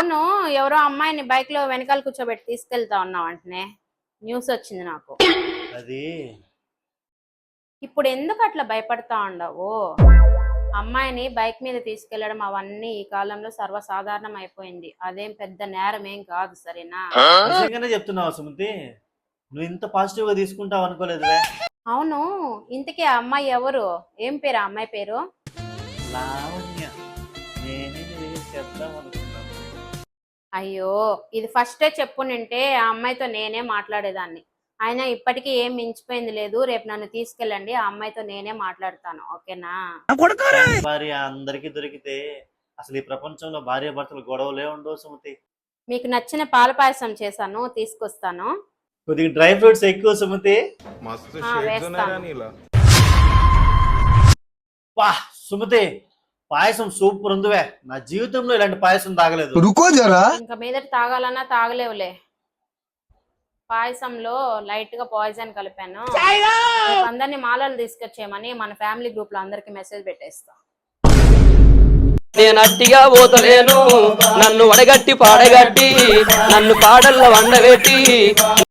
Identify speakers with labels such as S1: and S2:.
S1: అవును, ఎవరో అమ్మాయిని బైక్ లో వెనకాల కూర్చోబెట్టి తీసుకెళ్తా ఉన్నావు అంటనే న్యూస్ వచ్చింది నాకు.
S2: అది
S1: ఇప్పుడు ఎందుకు అట్లా భయపడతా ఉండవు? అమ్మాయిని బైక్ మీద తీసుకెళ్లడం అవన్నీ ఈ కాలంలో సర్వసాధారణం అయిపోయింది. అదేం పెద్ద నేరం ఏం కాదు, సరేనా?
S2: నిజంగానే చెప్తున్నావా సుమతి? నువ్వు ఇంత పాజిటివ్ గా తీసుకుంటావు అనుకోలేదువే.
S1: అవును, ఇంతకీ ఆ అమ్మాయి ఎవరు? ఏం పేరు ఆ అమ్మాయి పేరు?
S2: లావణ్య. నేనే చెప్దాం అనుకున్నాను.
S1: అయ్యో, ఇది ఫస్టే చెప్పునింటే ఆ అమ్మాయితో నేనే మాట్లాడేదాన్ని. అయినా ఇప్పటికీ ఏం మించిపోయింది లేదు. రేపు నన్ను తీసుకెళ్ళండి, ఆ అమ్మాయితో నేనే మాట్లాడతాను, ఓకేనా?
S2: భార్య అందరికి దొరికితే అసలు ఈ ప్రపంచంలో భార్య భర్తలు గొడవలే ఉండవు సుమతి.
S1: మీకు నచ్చిన పాల పాయసం చేశాను, తీసుకొస్తాను.
S2: కొద్దిగా డ్రై ఫ్రూట్స్ ఎక్కువ సుమతి.
S1: వేస్తాను.
S2: పా సుమతి, పాయసం సూపర్ ఉందివే. నా జీవితంలో ఇలాంటి పాయసం తాగలేదు.
S1: ఇంకా మీదట తాగాలన్నా తాగలేవులే. పాయసంలో లైట్ గా పాయిజన్ కలిపాను. అందరినీ మాలలు తీసుకొచ్చేయమని మన ఫ్యామిలీ గ్రూప్ లో అందరికి మెసేజ్ పెట్టేస్తా.
S3: నేను అట్టిగా పోతలేను, నన్ను వడగట్టి పాడగట్టి నన్ను పాడల్ల వండబెట్టి